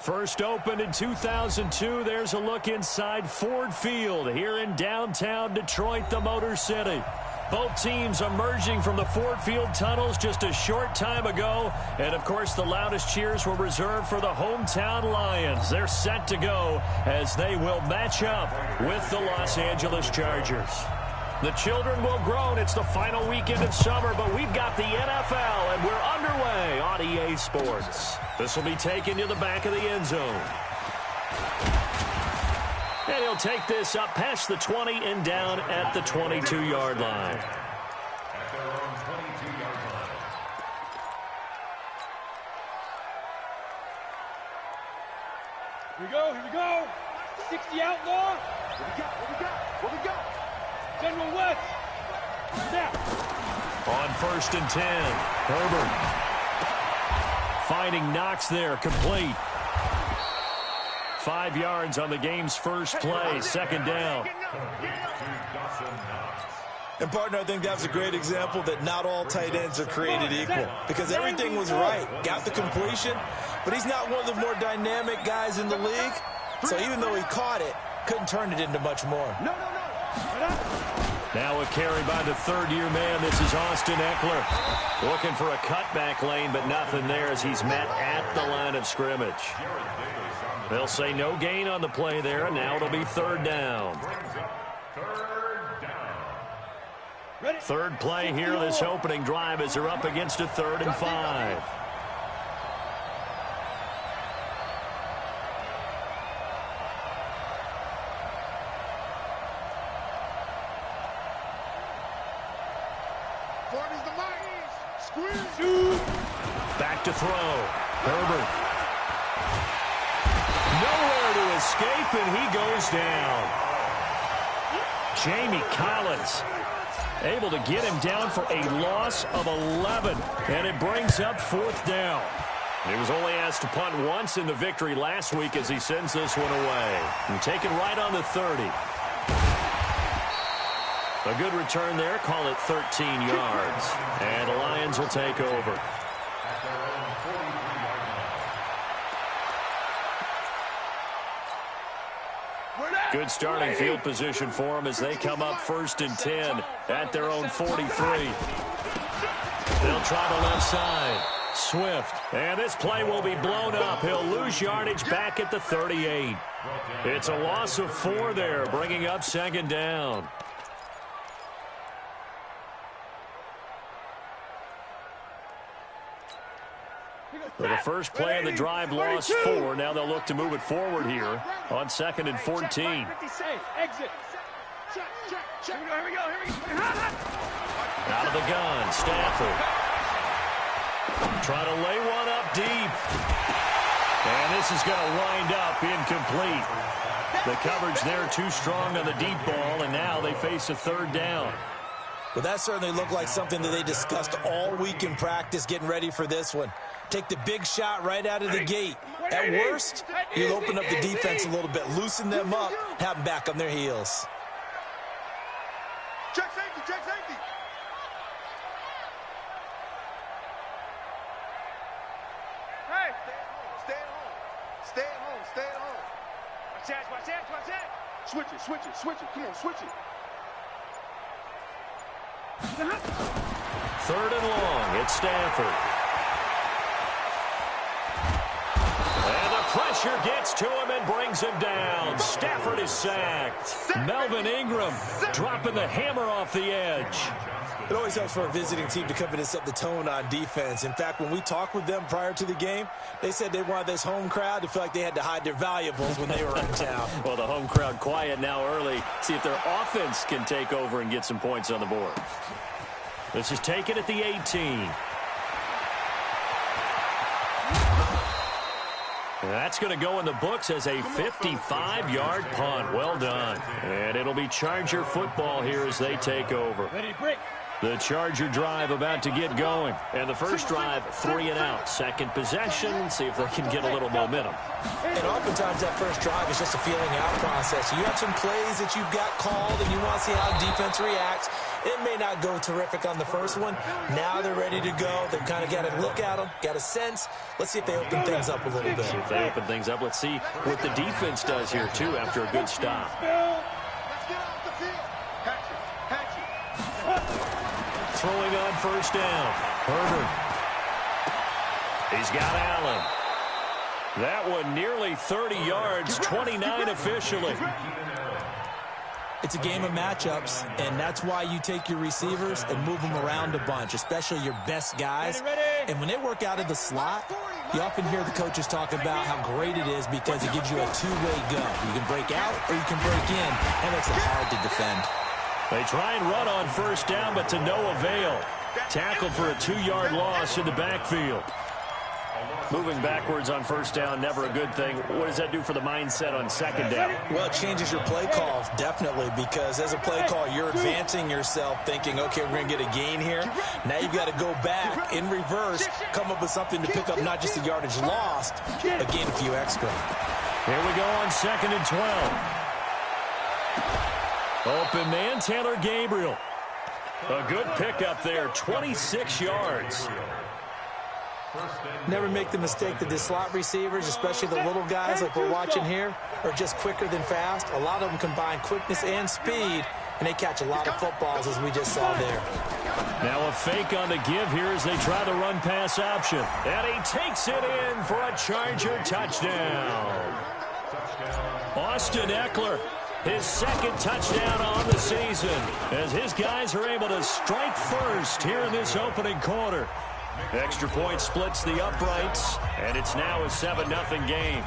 First opened in 2002, there's a look inside Ford Field here in downtown Detroit, the Motor City. Both teams emerging from the Ford Field tunnels just a short time ago. And, of course, the loudest cheers were reserved for the hometown Lions. They're set to go as they will match up with the Los Angeles Chargers. The children will groan. It's the final weekend of summer, but we've got the NFL, and we're underway on EA Sports. This will be taken to the back of the end zone. And he'll take this up past the 20 and down at the 22-yard line. Here we go, here we go. 60 outlaw. What we got, what we got, what we got? General West. Snap. On 1st and 10, Herbert. Finding Knox there, complete. 5 yards on the game's first play, 2nd down. And, partner, I think that's a great example that not all tight ends are created equal because everything was right. Got the completion, but he's not one of the more dynamic guys in the league. So even though he caught it, couldn't turn it into much more. Now a carry by the third-year man. This is Austin Eckler. Looking for a cutback lane, but nothing there as he's met at the line of scrimmage. They'll say no gain on the play there, and now it'll be 3rd down. Third play here, this opening drive as they're up against a 3rd and 5. Back to throw. Herbert. Nowhere to escape, and he goes down. Jamie Collins able to get him down for a loss of 11, and it brings up 4th down. He was only asked to punt once in the victory last week as he sends this one away. And taken right on the 30. A good return there, call it 13 yards. And the Lions will take over. Good starting field position for them as they come up 1st and 10 at their own 43. They'll try the left side. Swift. And this play will be blown up. He'll lose yardage back at the 38. It's a loss of 4 there, bringing up 2nd down. For the first play of the drive, lost 4. Now they'll look to move it forward here on 2nd and 14. Exit. Here we go. Out of the gun, Stafford. Try to lay one up deep. And this is going to wind up incomplete. The coverage there too strong on the deep ball, and now they face a 3rd down. Well, that certainly looked like something that they discussed all week in practice getting ready for this one. Take the big shot right out of the gate. At worst, you'll open up the defense a little bit, loosen them up, have them back on their heels. Check safety, check safety. Hey, stay at home. Stay at home, stay at home. Watch that. Switch it. Come on, switch it. 3rd and long, it's Stafford. And the pressure gets to him and brings him down. Stafford is sacked. Melvin Ingram dropping the hammer off the edge. It always helps for a visiting team to come in and set the tone on defense. In fact, when we talked with them prior to the game, they said they wanted this home crowd to feel like they had to hide their valuables when they were in town. Well, the home crowd quiet now early. See if their offense can take over and get some points on the board. This is taken at the 18. That's going to go in the books as a 55-yard punt. Well done. And it'll be Charger football here as they take over. Ready, break. The Charger drive about to get going. And the first drive, 3 and out. Second possession, see if they can get a little momentum. And oftentimes that first drive is just a feeling out process. You have some plays that you've got called and you want to see how defense reacts. It may not go terrific on the first one. Now they're ready to go. They've kind of got to look at them, got a sense. Let's see if they open things up a little bit. See if they open things up. Let's see what the defense does here, too, after a good stop. Throwing on first down. Herbert. He's got Allen. That one nearly 30 yards, 29 officially. It's a game of matchups, and that's why you take your receivers and move them around a bunch, especially your best guys. And when they work out of the slot, you often hear the coaches talk about how great it is because it gives you a two-way go. You can break out or you can break in. That makes it hard to defend. They try and run on first down, but to no avail. Tackled for a 2-yard loss in the backfield. Moving backwards on first down, never a good thing. What does that do for the mindset on second down? Well, it changes your play call, definitely, because as a play call, you're advancing yourself thinking, okay, we're going to get a gain here. Now you've got to go back in reverse, come up with something to pick up not just the yardage lost, but gain a few extra. Here we go on 2nd and 12. Open man, Taylor Gabriel. A good pickup there, 26 yards. Never make the mistake that the slot receivers, especially the little guys like we're watching here, are just quicker than fast. A lot of them combine quickness and speed, and they catch a lot of footballs, as we just saw there. Now a fake on the give here as they try the run-pass option. And he takes it in for a Charger touchdown. Austin Eckler, his second touchdown on the season, as his guys are able to strike first here in this opening quarter. Extra point splits the uprights, and it's now a 7-0 game.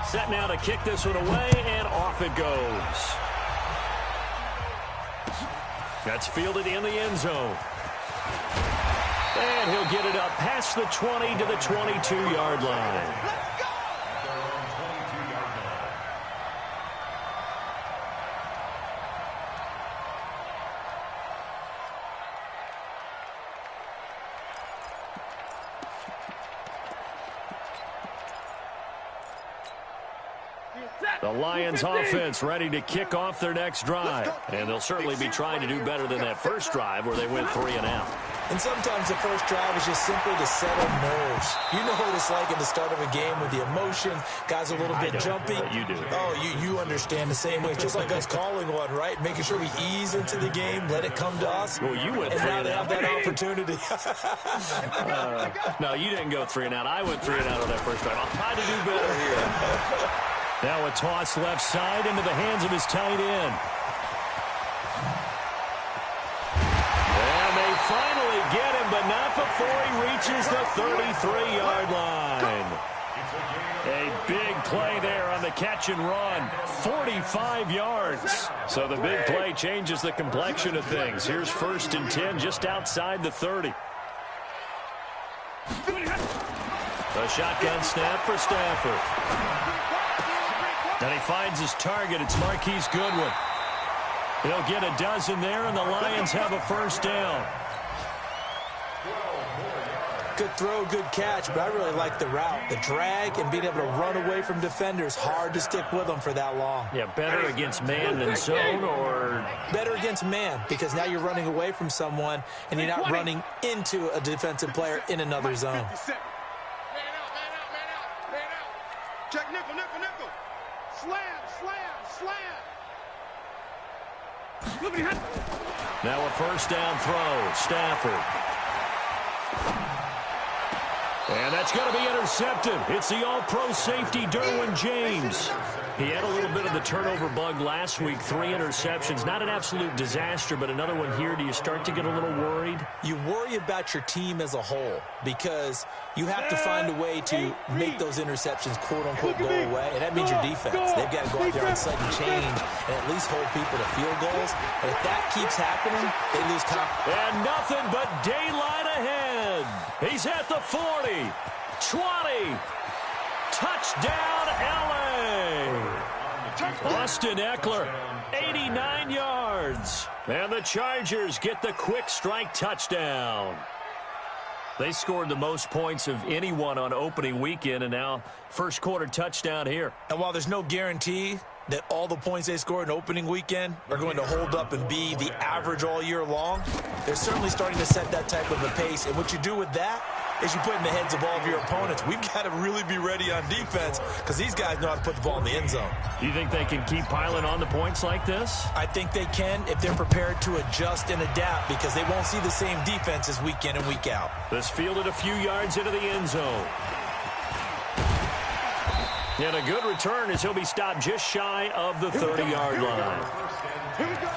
Set now to kick this one away, and off it goes. That's fielded in the end zone. And he'll get it up past the 20 to the 22-yard line. The Lions offense ready to kick off their next drive. And they'll certainly be trying to do better than that first drive where they went 3 and out. And sometimes the first drive is just simply to settle nerves. You know what it's like at the start of a game with the emotion. Guys are a little bit jumpy. You do. Oh, you understand the same way. Just like us calling one, right? Making sure we ease into the game, let it come to us. Well, you went 3 and now and they out. have that opportunity. No, you didn't go 3 and out. I went 3 and out on that first drive. I'll try to do better here. Now a toss left side into the hands of his tight end. And they finally get him, but not before he reaches the 33-yard line. A big play there on the catch and run. 45 yards. So the big play changes the complexion of things. Here's 1st and 10 just outside the 30. A shotgun snap for Stafford. And he finds his target. It's Marquise Goodwin. He'll get a dozen there, and the Lions have a first down. Good throw, good catch, but I really like the route. The drag and being able to run away from defenders. Hard to stick with them for that long. Yeah, better against man than zone, or? Better against man, because now you're running away from someone, and you're not running into a defensive player in another zone. Man out. Check nickel. Slam. Now a first down throw. Stafford. And that's going to be intercepted. It's the all-pro safety, Derwin James. He had a little bit of the turnover bug last week. 3 interceptions. Not an absolute disaster, but another one here. Do you start to get a little worried? You worry about your team as a whole because you have to find a way to make those interceptions, quote-unquote, go away. And that means your defense. They've got to go out there on sudden change and at least hold people to field goals. And if that keeps happening, they lose confidence. And nothing but daylight ahead. He's at the 40, 20. Touchdown, L.A. Austin Eckler, 89 yards. And the Chargers get the quick strike touchdown. They scored the most points of anyone on opening weekend, and now first quarter touchdown here. And while there's no guarantee that all the points they scored in opening weekend are going to hold up and be the average all year long, they're certainly starting to set that type of a pace. And what you do with that is you put in the heads of all of your opponents, we've got to really be ready on defense because these guys know how to put the ball in the end zone. Do you think they can keep piling on the points like this? I think they can if they're prepared to adjust and adapt because they won't see the same defenses week in and week out. This fielded a few yards into the end zone. And a good return as he'll be stopped just shy of the 30-yard line. Here we go.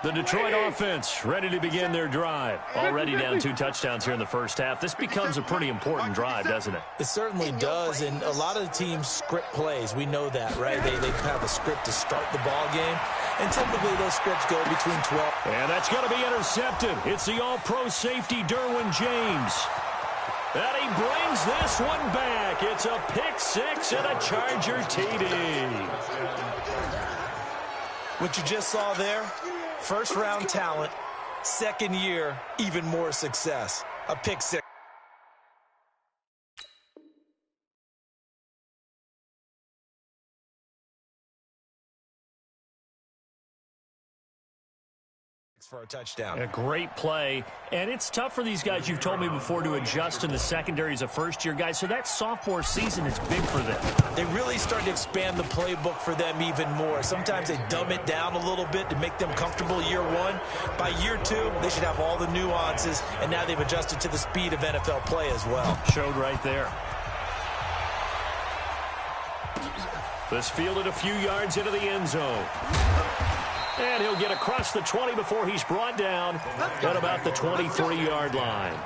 The Detroit offense ready to begin their drive. Already down 2 touchdowns here in the first half. This becomes a pretty important drive, doesn't it? It certainly does, and a lot of the teams script plays. We know that, right? They have a script to start the ball game, and typically those scripts go between 12. And that's going to be intercepted. It's the all-pro safety, Derwin James. And he brings this one back. It's a pick six and a Charger TD. What you just saw there, first-round talent, second year, even more success. A pick six. For a touchdown. A great play, and it's tough for these guys, you've told me before, to adjust in the secondary as a first-year guy, so that sophomore season is big for them. They really start to expand the playbook for them even more. Sometimes they dumb it down a little bit to make them comfortable year one. By year two, they should have all the nuances, and now they've adjusted to the speed of NFL play as well. Showed right there. This fielded a few yards into the end zone. And he'll get across the 20 before he's brought down at about the 23-yard line.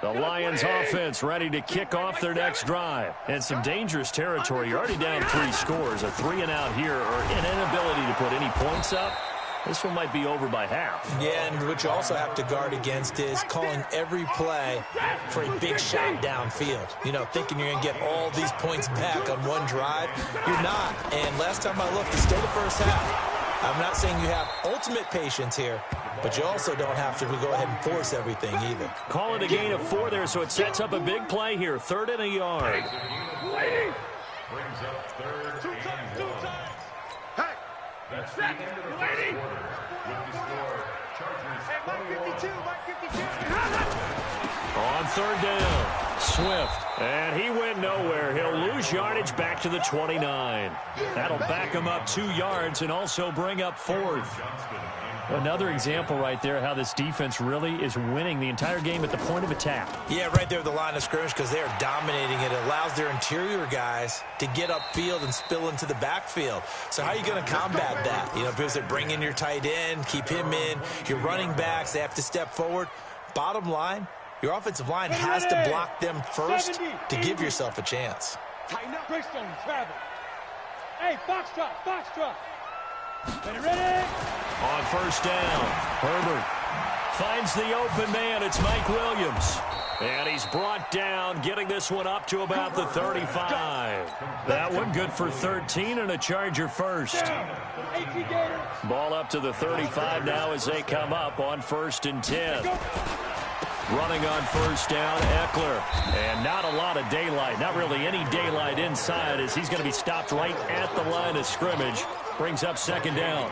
The Lions offense ready to kick off their next drive. And some dangerous territory. You're already down 3 scores. A 3-and-out here or an inability to put any points up. This one might be over by half. Yeah, and what you also have to guard against is calling every play for a big shot downfield. You know, thinking you're going to get all these points back on one drive. You're not. And last time I looked, it's still the first half. I'm not saying you have ultimate patience here, but you also don't have to go ahead and force everything either. Call it a gain of 4 there, so it sets up a big play here. 3rd and a yard. Brings up 3rd and 1. Hey! That's the end of the first quarter. With the score, Chargers. Hey, Mike 52, Mike 52. On 3rd down, Swift. And he went nowhere. He'll lose yardage back to the 29. That'll back him up 2 yards and also bring up 4th. Another example right there how this defense really is winning the entire game at the point of attack. Yeah, right there at the line of scrimmage because they're dominating it. It allows their interior guys to get upfield and spill into the backfield. So how are you going to combat that? You know, because they bring in your tight end, keep him in. Your running backs, they have to step forward. Bottom line, your offensive line has to block them first to give yourself a chance. Tighten up. Greystone, travel. Hey, box drop. Ready? On 1st down, Herbert finds the open man. It's Mike Williams. And he's brought down, getting this one up to about the 35. That one good for 13 and a Charger first. Ball up to the 35 now as they come up on 1st and 10. Running on 1st down, Eckler. And not a lot of daylight, not really any daylight inside as he's going to be stopped right at the line of scrimmage. Brings up 2nd down.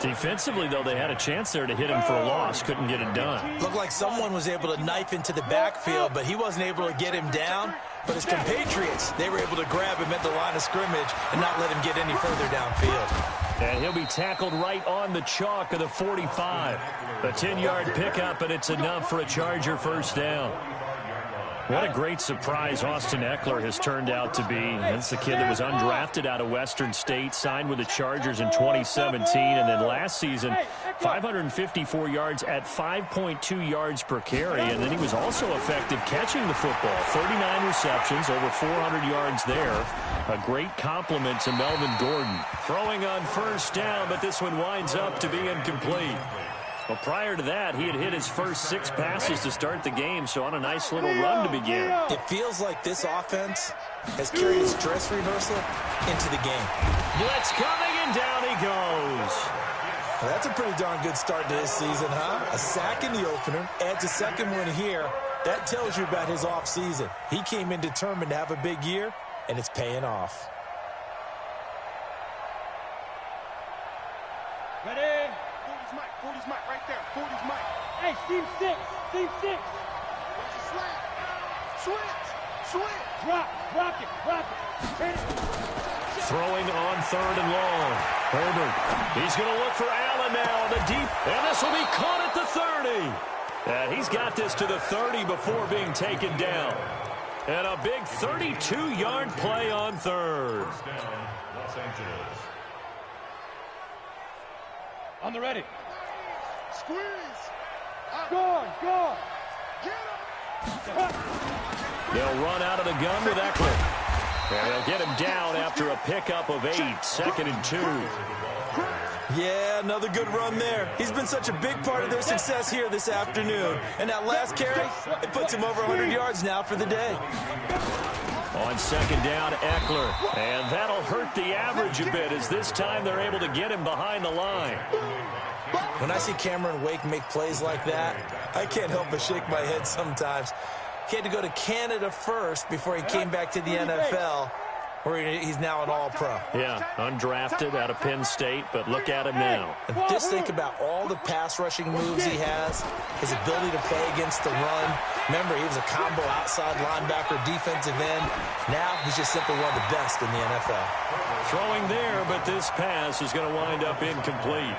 Defensively, though, they had a chance there to hit him for a loss. Couldn't get it done. Looked like someone was able to knife into the backfield, but he wasn't able to get him down. But his compatriots, they were able to grab him at the line of scrimmage and not let him get any further downfield. And he'll be tackled right on the chalk of the 45. A 10-yard pickup, and it's enough for a Charger 1st down. What a great surprise Austin Eckler has turned out to be. That's the kid that was undrafted out of Western State, signed with the Chargers in 2017, and then last season, 554 yards at 5.2 yards per carry, and then he was also effective catching the football. 39 receptions, over 400 yards there. A great compliment to Melvin Gordon. Throwing on first down, but this one winds up to be incomplete. Well, prior to that, he had hit his first 6 passes to start the game, so on a nice little run to begin. It feels like this offense has carried its dress rehearsal into the game. Blitz coming, and down he goes. Well, that's a pretty darn good start to this season, huh? A sack in the opener, adds a second one here. That tells you about his offseason. He came in determined to have a big year, and it's paying off. Ready? 40's Mike right there. 40's Mike. Hey, seam 6. Seam 6. Switch. Drop it. Hit it. Throwing on 3rd and long. Herbert. He's going to look for Allen now on the deep. And this will be caught at the 30. And he's got this to the 30 before being taken down. And a big 32-yard play on 3rd. First down, Los Angeles. On the ready. Squeeze. Go. Get him. They'll run out of the gun with Eckler. And they'll get him down after a pickup of 8. 2nd and 2. Yeah, another good run there. He's been such a big part of their success here this afternoon. And that last carry, it puts him over 100 yards now for the day. On 2nd down, Eckler. And that'll hurt the average a bit as this time they're able to get him behind the line. When I see Cameron Wake make plays like that, I can't help but shake my head sometimes. He had to go to Canada first before he came back to the NFL, where he's now an All-Pro. Yeah, undrafted out of Penn State, but look at him now. And just think about all the pass-rushing moves he has, his ability to play against the run. Remember, he was a combo outside linebacker, defensive end. Now he's just simply one of the best in the NFL. Throwing there, but this pass is going to wind up incomplete.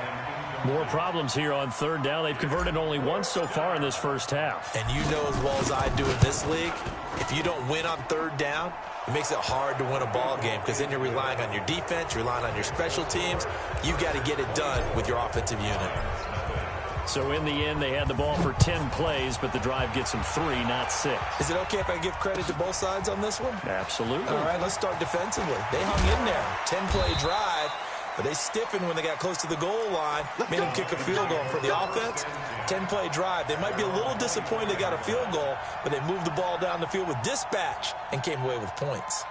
More problems here on 3rd down. They've converted only once so far in this first half. And you know as well as I do in this league, if you don't win on 3rd down, it makes it hard to win a ball game because then you're relying on your defense, you're relying on your special teams. You've got to get it done with your offensive unit. So in the end, they had the ball for 10 plays, but the drive gets them 3, not 6. Is it okay if I give credit to both sides on this one? Absolutely. All right, let's start defensively. They hung in there. 10-play drive. But they stiffened when they got close to the goal line, made them kick a field goal. For the offense, 10-play drive. They might be a little disappointed they got a field goal, but they moved the ball down the field with dispatch and came away with points.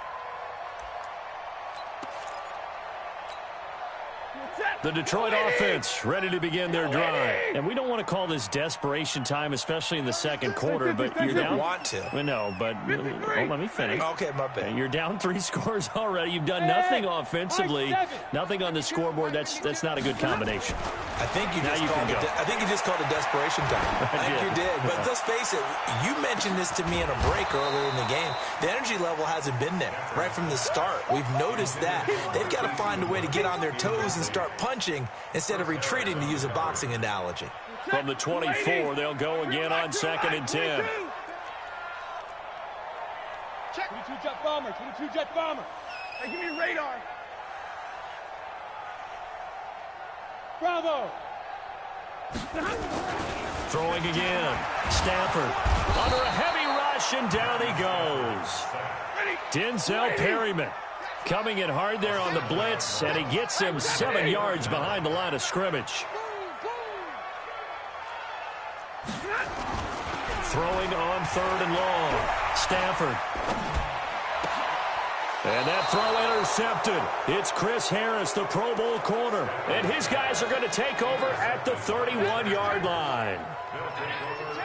The Detroit offense ready to begin their drive. And we don't want to call this desperation time, especially in the second quarter, but you're down. Want to. No, but let me finish. Okay, my bad. You're down 3 scores already. You've done nothing offensively, nothing on the scoreboard. That's not a good combination. I think you just called it desperation time. I think you did. But let's face it, you mentioned this to me in a break earlier in the game. The energy level hasn't been there right from the start. We've noticed that. They've got to find a way to get on their toes and start punching instead of retreating, to use a boxing analogy. From the 24, they'll go again on 2nd and 10. 22 jet bomber. Hey, give me radar. Bravo. Throwing again. Stafford under a heavy rush, and down he goes. Denzel Perryman coming in hard there on the blitz, and he gets him 7 yards behind the line of scrimmage. Throwing on 3rd and long. Stafford. And that throw intercepted. It's Chris Harris, the Pro Bowl corner. And his guys are going to take over at the 31-yard line.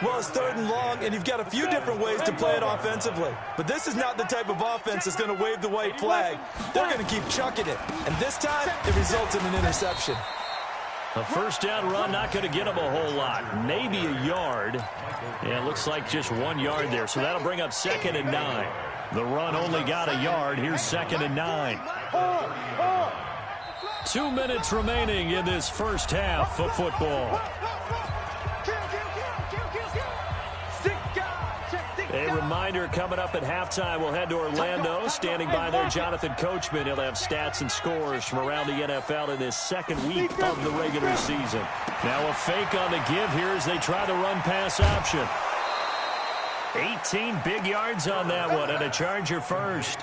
Well, it's 3rd and long, and you've got a few different ways to play it offensively. But this is not the type of offense that's going to wave the white flag. They're going to keep chucking it. And this time, it results in an interception. A first down run, not going to get him a whole lot. Maybe a yard. Yeah, it looks like just 1 yard there. So that'll bring up 2nd and 9. The run only got a yard. Here's 2nd and 9. 2 minutes remaining in this first half of football. A reminder reminder, coming up at halftime, we'll head to Orlando. Standing by there, Jonathan Coachman. He'll have stats and scores from around the NFL in his second week of the regular season. Now a fake on the give here as they try the run-pass option. 18 big yards on that one, and a Charger first.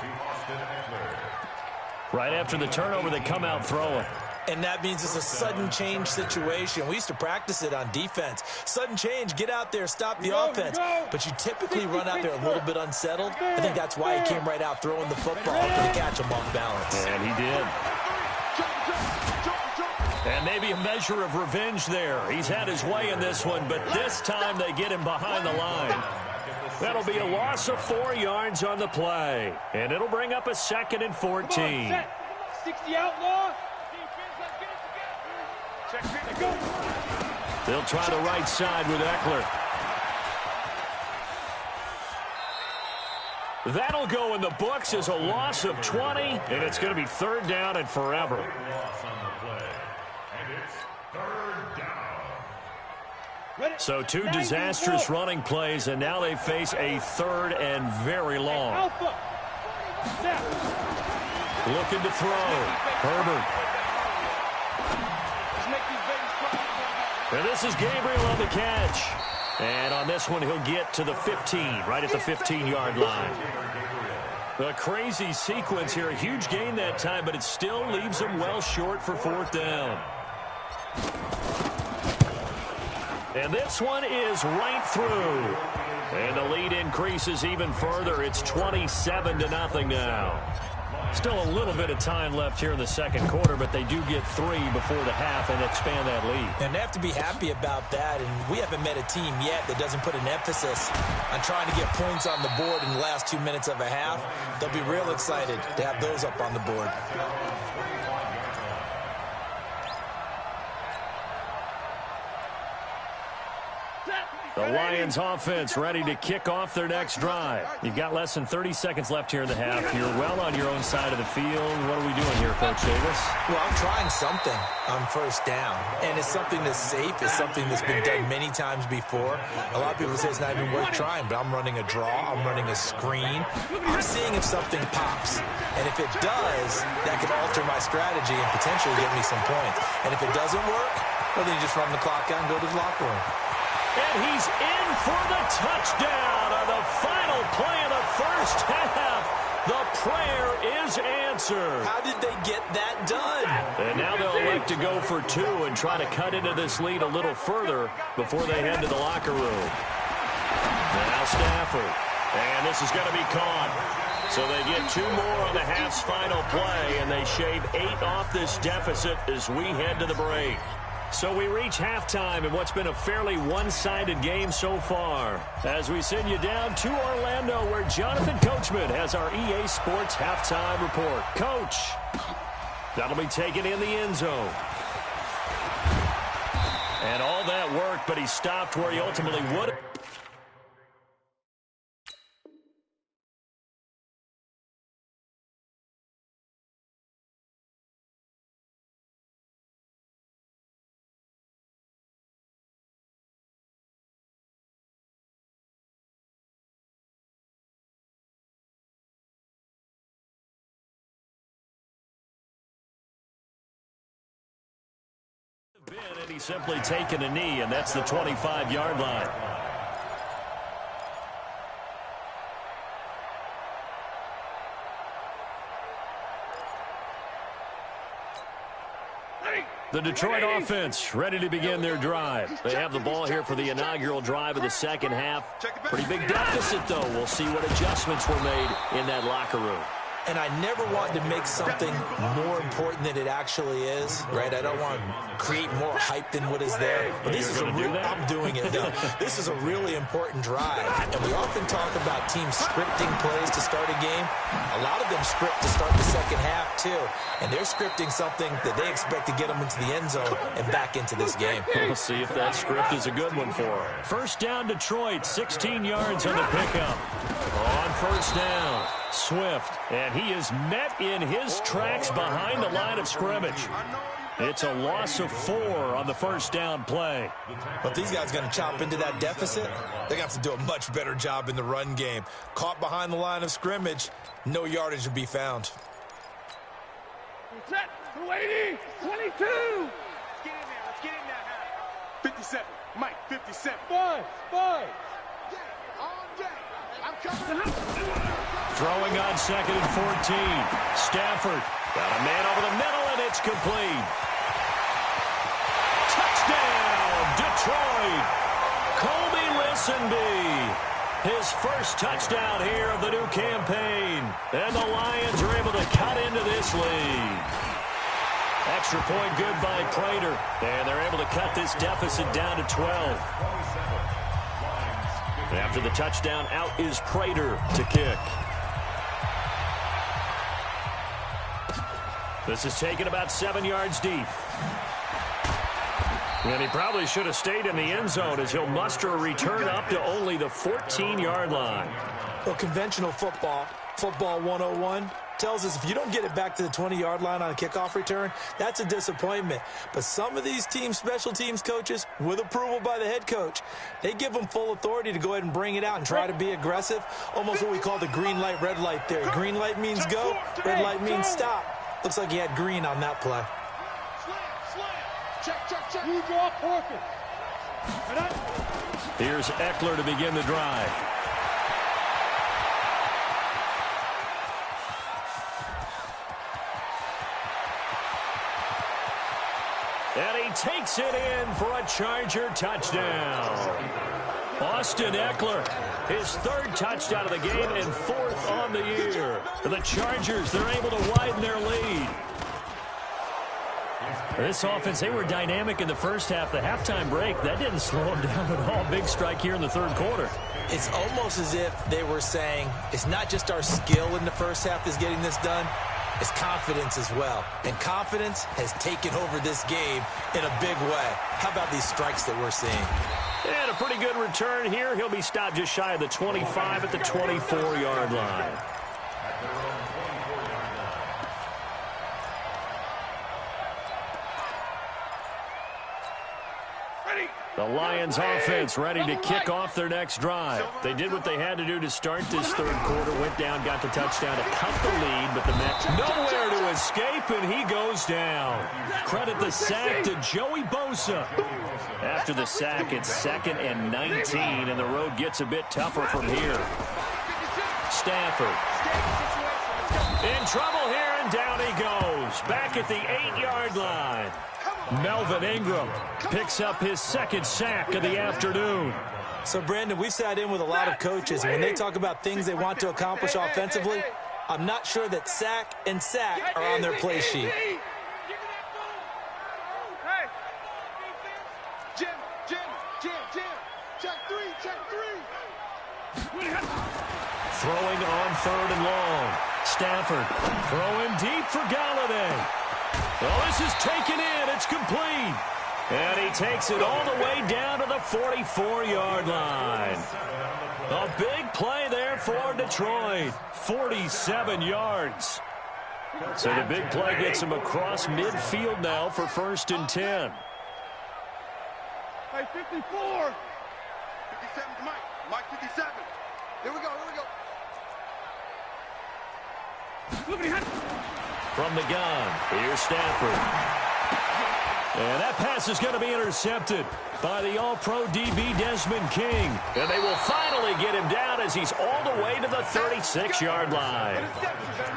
Right after the turnover, they come out throwing. And that means it's a sudden change situation. We used to practice it on defense. Sudden change, get out there, stop the offense. But you typically run out there a little bit unsettled. I think that's why he came right out throwing the football, hoping to catch him off balance. And he did. And maybe a measure of revenge there. He's had his way in this one, but this time they get him behind the line. That'll be a loss of 4 yards on the play. And it'll bring up a 2nd and 14. 60 outlaw. They'll try the right side with Eckler. That'll go in the books as a loss of 20, and it's going to be 3rd down and forever. So 2 disastrous running plays, and now they face a 3rd and very long. Looking to throw. Herbert. And this is Gabriel on the catch. And on this one, he'll get to the 15, right at the 15-yard line. A crazy sequence here. A huge gain that time, but it still leaves him well short for 4th down. And this one is right through. And the lead increases even further. It's 27-0 now. Still a little bit of time left here in the second quarter, but they do get 3 before the half and expand that lead. And they have to be happy about that, and we haven't met a team yet that doesn't put an emphasis on trying to get points on the board in the last 2 minutes of a half. They'll be real excited to have those up on the board. The Lions offense ready to kick off their next drive. You've got less than 30 seconds left here in the half. You're well on your own side of the field. What are we doing here, Coach Davis? Well, I'm trying something on 1st down. And it's something that's safe. It's something that's been done many times before. A lot of people say it's not even worth trying, but I'm running a draw. I'm running a screen. I'm seeing if something pops. And if it does, that could alter my strategy and potentially get me some points. And if it doesn't work, well, then you just run the clock out and go to the locker room. And he's in for the touchdown on the final play of the first half. The prayer is answered. How did they get that done? And now they'll elect to go for 2 and try to cut into this lead a little further before they head to the locker room. Now Stafford. And this is going to be caught. So they get 2 more on the half's final play, and they shave 8 off this deficit as we head to the break. So we reach halftime in what's been a fairly one-sided game so far. As we send you down to Orlando, where Jonathan Coachman has our EA Sports halftime report. Coach, that'll be taken in the end zone. And all that worked, but he stopped where he ultimately would have. And he's simply taken a knee, and that's the 25-yard line. The Detroit offense ready to begin their drive. They have the ball here for the inaugural drive of the second half. Pretty big deficit, though. We'll see what adjustments were made in that locker room. And I never want to make something more important than it actually is, right? I don't want to create more hype than what is there. But this is a real, I'm doing it, though. This is a really important drive. And we often talk about teams scripting plays to start a game. A lot of them script to start the second half, too. And they're scripting something that they expect to get them into the end zone and back into this game. We'll see if that script is a good one for them. First down, Detroit, 16 yards on the pickup. On first down, Swift. And he is met in his tracks behind the line of scrimmage. It's a loss of 4 on the first down play. But these guys are going to chop into that deficit. They're going to have to do a much better job in the run game. Caught behind the line of scrimmage, no yardage to be found. Set, 280, 22. Let's get in there, let's get in there. 57, Mike, 57. Five. I'm coming. Throwing on 2nd and 14. Stafford got a man over the middle, and it's complete. Touchdown, Detroit. Colby Listenby. His first touchdown here of the new campaign. And the Lions are able to cut into this lead. Extra point good by Prater. And they're able to cut this deficit down to 12. After the touchdown, out is Prater to kick. This is taken about 7 yards deep. And he probably should have stayed in the end zone as he'll muster a return up to only the 14-yard line. Well, conventional football 101, tells us if you don't get it back to the 20-yard line on a kickoff return, that's a disappointment. But some of these special teams coaches, with approval by the head coach, they give them full authority to go ahead and bring it out and try to be aggressive, almost what we call the green light, red light theory. Green light means go, red light means stop. Looks like he had green on that play. Check. You draw Porter. Here's Eckler to begin the drive. And he takes it in for a Charger touchdown. Austin Eckler, his 3rd touchdown of the game and 4th on the year. For the Chargers, they're able to widen their lead. This offense, they were dynamic in the first half. The halftime break, that didn't slow them down at all. Big strike here in the 3rd quarter. It's almost as if they were saying, it's not just our skill in the first half that's getting this done, it's confidence as well. And confidence has taken over this game in a big way. How about these strikes that we're seeing? And a pretty good return here. He'll be stopped just shy of the 25 at the 24-yard line. The Lions offense ready to kick off their next drive. They did what they had to do to start this 3rd quarter. Went down, got the touchdown to cut the lead, but the Mets nowhere to escape, and he goes down. Credit the sack to Joey Bosa. After the sack, it's 2nd and 19, and the road gets a bit tougher from here. Stafford in trouble here, and down he goes. Back at the 8-yard line. Melvin Ingram picks up his 2nd sack of the afternoon. So, Brandon, we've sat in with a lot of coaches, and when they talk about things they want to accomplish offensively, I'm not sure that sack and sack are on their play sheet. Jim. Check three. Throwing on 3rd and long. Stafford throwing deep for Galladay. Well, this is taken in. It's complete. And he takes it all the way down to the 44-yard line. A big play there for Detroit. 47 yards. So the big play gets him across midfield now for 1st and 10. Hey, 54. 57's Mike. Mike 57. Here we go. From the gun, here's Stafford. And that pass is going to be intercepted by the All-Pro DB Desmond King. And they will finally get him down as he's all the way to the 36-yard line.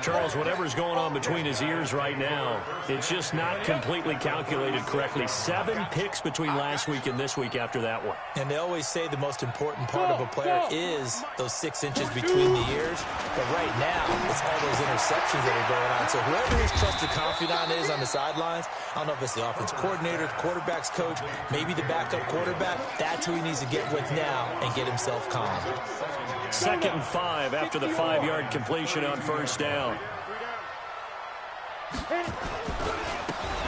Charles, whatever's going on between his ears right now, it's just not completely calculated correctly. 7 picks between last week and this week after that one. And they always say the most important part of a player is those 6 inches between the ears. But right now, it's all those interceptions that are going on. So whoever his trusted confidant is on the sidelines, I don't know if it's the offense coordinator, the quarterback's coach, maybe the backup quarterback, that's who he needs to get with now and get himself calm. 2nd and 5 after the 5-yard completion on 1st down.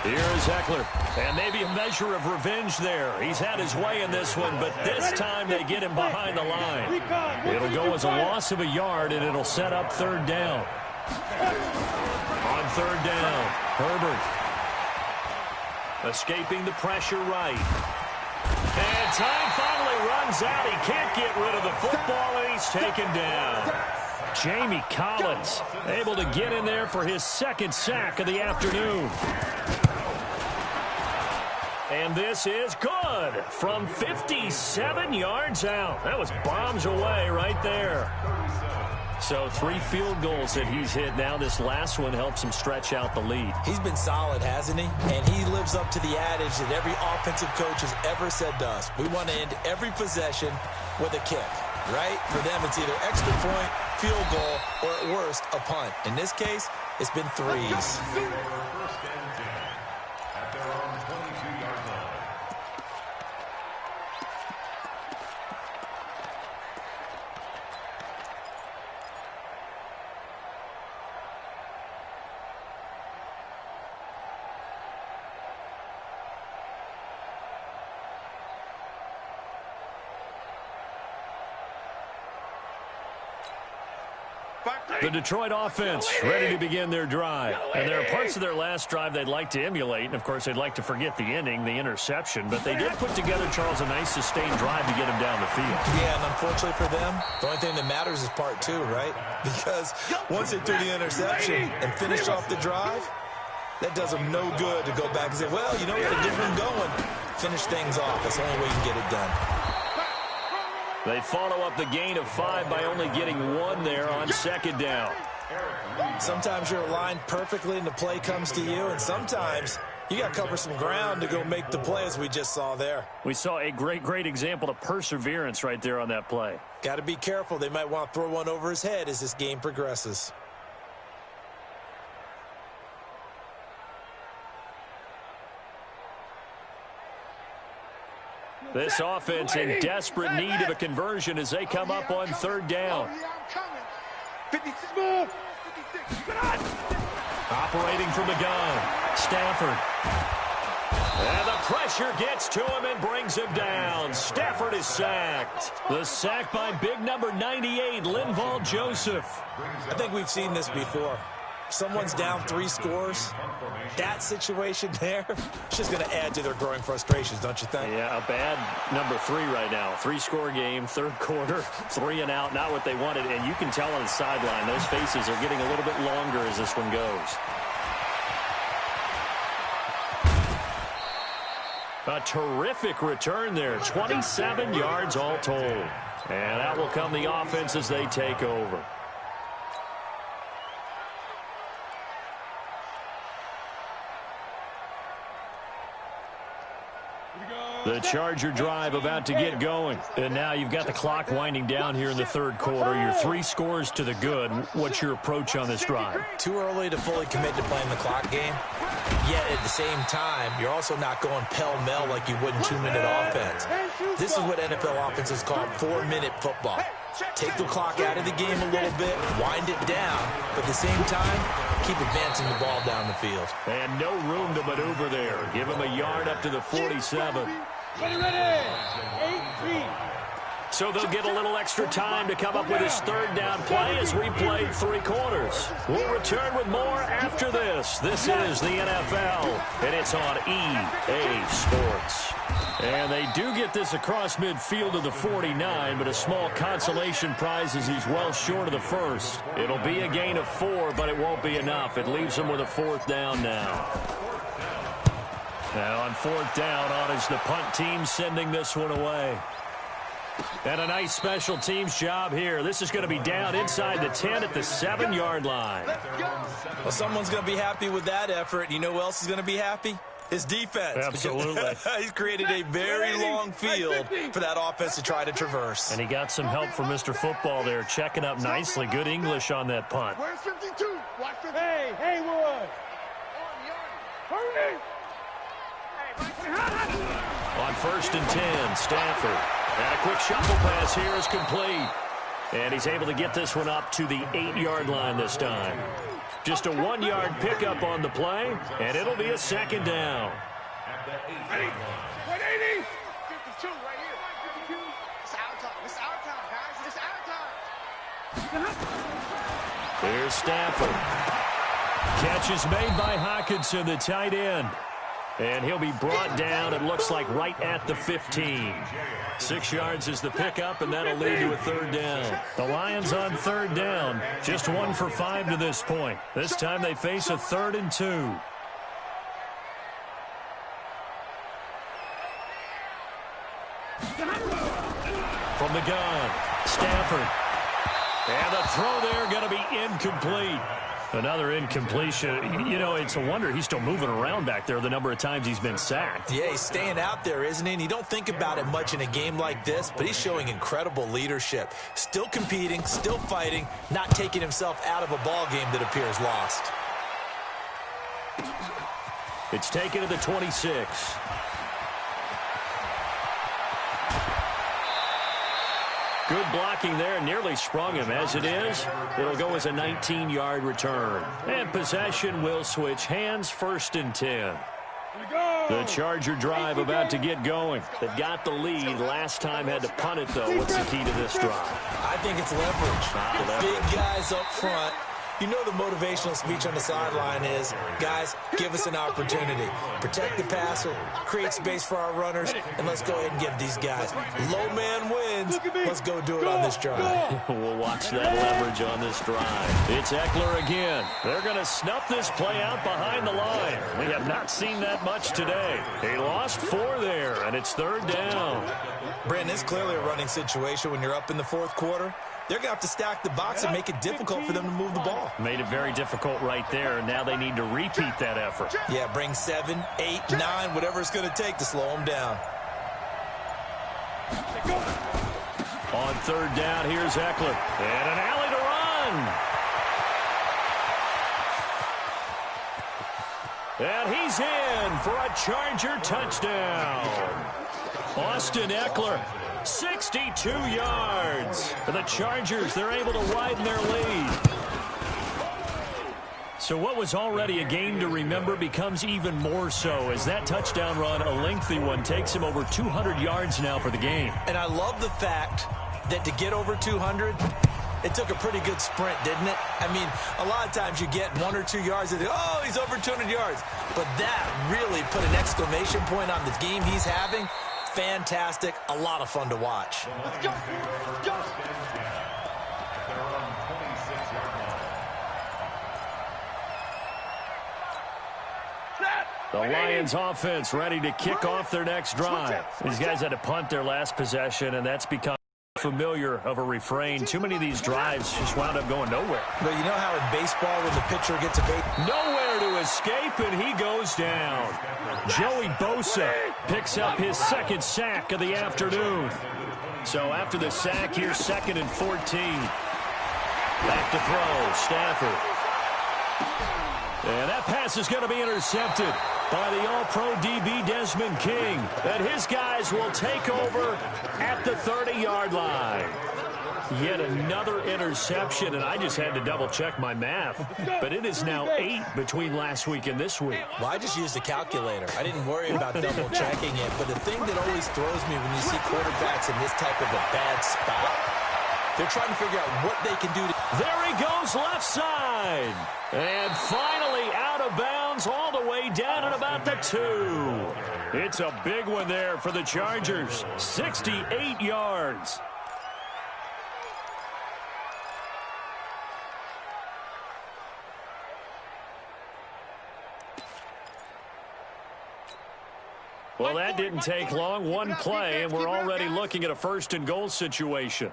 Here's Eckler, and maybe a measure of revenge there. He's had his way in this one, but this time they get him behind the line. It'll go as a loss of a yard, and it'll set up 3rd down. On 3rd down, Herbert Escaping the pressure right. And time finally runs out. He can't get rid of the football, and he's taken down. Jamie Collins able to get in there for his second sack of the afternoon. And this is good from 57 yards out. That was bombs away right there. So 3 field goals that he's hit now. This last one helps him stretch out the lead. He's been solid, hasn't he? And he lives up to the adage that every offensive coach has ever said to us. We want to end every possession with a kick, right? For them, it's either extra point, field goal, or at worst, a punt. In this case, it's been threes. The Detroit offense ready to begin their drive. And there are parts of their last drive they'd like to emulate. And, of course, they'd like to forget the inning, the interception. But they did put together, Charles, a nice sustained drive to get him down the field. Yeah, and unfortunately for them, the only thing that matters is part 2, right? Because once they threw the interception and finished off the drive, that does them no good to go back and say, well, you know, we got a different going. Finish things off. That's the only way you can get it done. They follow up the gain of 5 by only getting 1 there on second down. Sometimes you're aligned perfectly and the play comes to you, and sometimes you got to cover some ground to go make the play, as we just saw there. We saw a great example of perseverance right there on that play. Got to be careful. They might want to throw one over his head as this game progresses. This offense in desperate need of a conversion as they come up on third down. 56 more. 56. Operating from the gun, Stafford. And the pressure gets to him and brings him down. Stafford is sacked. The sack by big number 98, Linval Joseph. I think we've seen this before. Someone's down 3 scores. That situation there, it's just going to add to their growing frustrations, don't you think? Yeah, a bad number 3 right now. 3-score game, third quarter, 3 and out, not what they wanted. And you can tell on the sideline, those faces are getting a little bit longer as this one goes. A terrific return there, 27 yards all told. And that will come the offense as they take over. The Charger drive about to get going. And now you've got the clock winding down here in the third quarter. You're 3 scores to the good. What's your approach on this drive? Too early to fully commit to playing the clock game. Yet at the same time, you're also not going pell-mell like you would in 2-minute offense. This is what NFL offenses call 4-minute football. Take the clock out of the game a little bit, wind it down, but at the same time, keep advancing the ball down the field. And no room to maneuver there. Give him a yard up to the 47. Ready. 8-3. So they'll get a little extra time to come up with his third down play as we played 3 quarters. We'll return with more after this. This is the NFL, and it's on EA Sports. And they do get this across midfield of the 49, but a small consolation prize as he's well short of the first. It'll be a gain of 4, but it won't be enough. It leaves him with a 4th down now. Now on 4th down, on is the punt team sending this one away. And a nice special teams job here. This is going to be down inside the 10 at the 7-yard line. Well, someone's going to be happy with that effort. You know who else is going to be happy? His defense. Absolutely. He's created a very long field for that offense to try to traverse. And he got some help from Mr. Football there, checking up nicely. Good English on that punt. Where's 52? Watch 50. Hey, Haywood. Hurry. On 1st and 10, Stafford. And a quick shuffle pass here is complete. And he's able to get this one up to the 8-yard line this time. Just a 1-yard pickup on the play, and it'll be a 2nd down. Ready? 180. 52 right here. 52. It's our time. It's our time, guys. It's our time. There's Stafford. Catch is made by Hawkinson, the tight end. And he'll be brought down, it looks like, right at the 15. 6 yards is the pickup, and that'll lead to a third down. The Lions on third down, just 1 for 5 to this point. This time they face a 3rd and 2. From the gun, Stafford. And the throw there going to be incomplete. Another incompletion. You know, it's a wonder he's still moving around back there the number of times he's been sacked. Yeah, he's staying out there, isn't he? And you don't think about it much in a game like this, but he's showing incredible leadership. Still competing, still fighting, not taking himself out of a ball game that appears lost. It's taken to the 26. Good blocking there, nearly sprung him. As it is, it'll go as a 19-yard return. And possession will switch hands, 1st and 10. The Charger drive about to get going. They've got the lead. Last time had to punt it, though. What's the key to this drive? I think it's leverage. Big guys up front. You know the motivational speech on the sideline is, guys, give us an opportunity. Protect the passer, create space for our runners, and let's go ahead and give these guys. Low man wins. Let's go do it on this drive. We'll watch that leverage on this drive. It's Eckler again. They're going to snuff this play out behind the line. We have not seen that much today. He lost 4 there, and it's 3rd down. Brandon, it's clearly a running situation when you're up in the 4th quarter. They're going to have to stack the box and make it difficult for them to move the ball. Made it very difficult right there, and now they need to repeat that effort. Yeah, bring 7, 8, 9, whatever it's going to take to slow them down. On 3rd down, here's Eckler. And an alley to run. And he's in for a Charger touchdown. Austin Eckler. 62 yards. For the Chargers, they're able to widen their lead. So what was already a game to remember becomes even more so as that touchdown run, a lengthy one, takes him over 200 yards now for the game. And I love the fact that to get over 200, it took a pretty good sprint, didn't it? I mean, a lot of times you get 1 or 2 yards and oh, he's over 200 yards. But that really put an exclamation point on the game he's having. Fantastic. A lot of fun to watch. Let's go. Let's go. The Lions offense ready to kick off their next drive. These guys had to punt their last possession, and that's become familiar of a refrain. Too many of these drives just wound up going nowhere. But you know how in baseball when the pitcher gets a base... Nowhere to escape, and he goes down. Joey Bosa picks up his 2nd sack of the afternoon. So after the sack, here's 2nd and 14. Back to throw, Stafford. And that pass is going to be intercepted by the All-Pro DB Desmond King. And his guys will take over at the 30-yard line. Yet another interception, and I just had to double-check my math. But it is now 8 between last week and this week. Well, I just used a calculator. I didn't worry about double-checking it. But the thing that always throws me when you see quarterbacks in this type of a bad spot, they're trying to figure out what they can do. There he goes, left side. And finally out of bounds all the way down at about the 2. It's a big one there for the Chargers. 68 yards. Well, that didn't take long. One play, and we're already looking at a 1st and goal situation.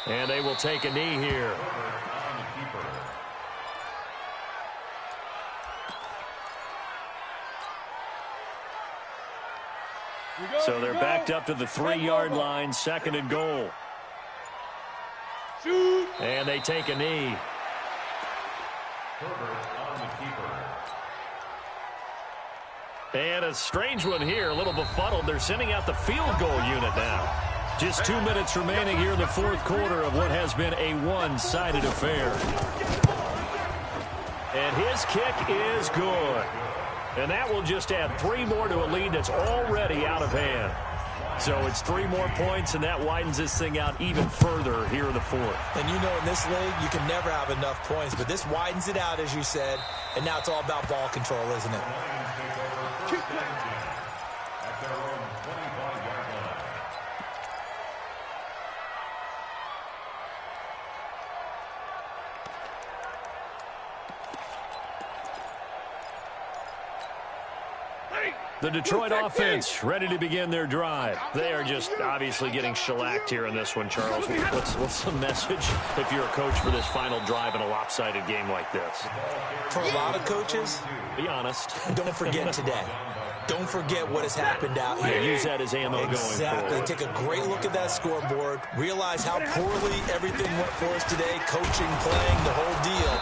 And they will take a knee here. So they're backed up to the 3-yard line, 2nd and goal. And they take a knee. And a strange one here, a little befuddled. They're sending out the field goal unit now. Just 2 minutes remaining here in the 4th quarter of what has been a one-sided affair. And his kick is good. And that will just add 3 more to a lead that's already out of hand. So it's 3 more points, and that widens this thing out even further here in the 4th. And you know in this league, you can never have enough points, but this widens it out, as you said, and now it's all about ball control, isn't it? At their own 25-yard line. The Detroit offense ready to begin their drive. They are just obviously getting shellacked here in this one, Charles. What's the message if you're a coach for this final drive in a lopsided game like this? For a lot of coaches, be honest. Don't forget today. Don't forget what has happened out here. Yeah, use that as ammo going forward. Exactly. Take a great look at that scoreboard. Realize how poorly everything went for us today. Coaching, playing, the whole deal.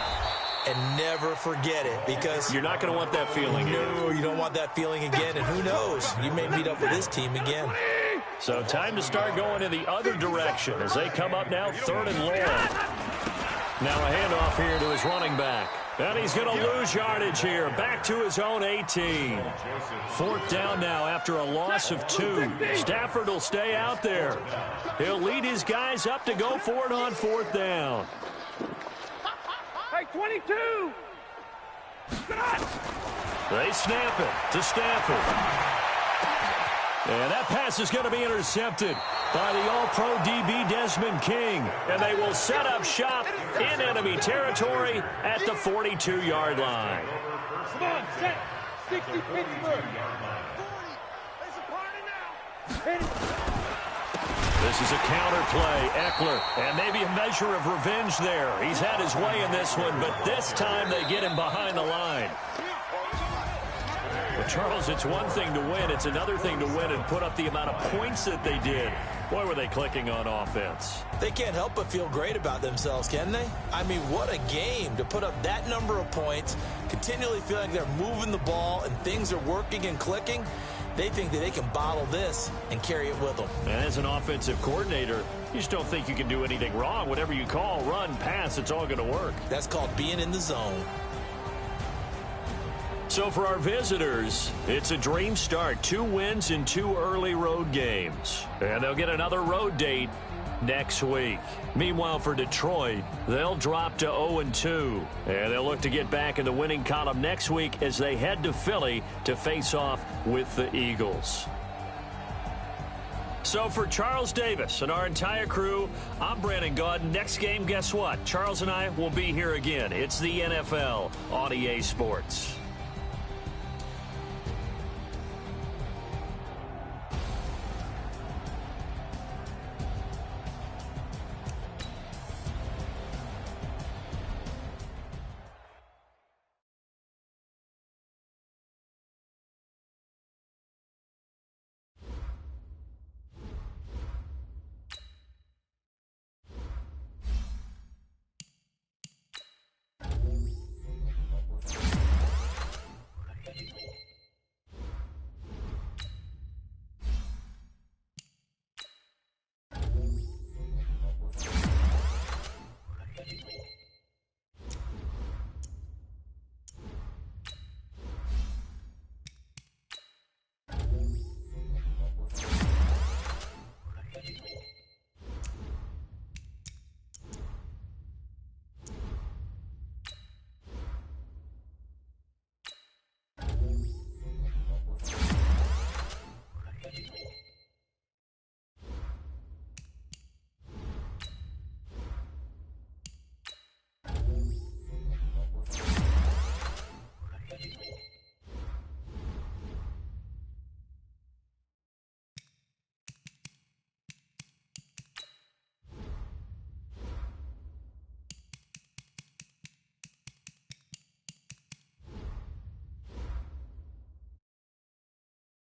And never forget it, because you're not going to want that feeling again. No, you don't want that feeling again. And who knows? You may meet up with this team again. So time to start going in the other direction as they come up now 3rd and long. Now a handoff here to his running back. And he's going to lose yardage here. Back to his own 18. 4th down now after a loss of 2. Stafford will stay out there. He'll lead his guys up to go for it on 4th down. Hey, 22! They snap it to Stafford. And that pass is going to be intercepted by the All-Pro DB Desmond King. And they will set up shop in enemy territory at the 42-yard line. Come on, set. 60 Pittsburgh. 40. There's a party now. This is a counter play. Eckler, and maybe a measure of revenge there. He's had his way in this one, but this time they get him behind the line. But Charles, it's one thing to win. It's another thing to win and put up the amount of points that they did. Boy, were they clicking on offense. They can't help but feel great about themselves, can they? I mean, what a game to put up that number of points, continually feeling like they're moving the ball and things are working and clicking. They think that they can bottle this and carry it with them. And as an offensive coordinator, you just don't think you can do anything wrong. Whatever you call, run, pass, it's all going to work. That's called being in the zone. So for our visitors, it's a dream start. 2 wins in 2 early road games. And they'll get another road date next week. Meanwhile, for Detroit, they'll drop to 0-2. And they'll look to get back in the winning column next week as they head to Philly to face off with the Eagles. So for Charles Davis and our entire crew, I'm Brandon Gaudin. Next game, guess what? Charles and I will be here again. It's the NFL on EA Sports.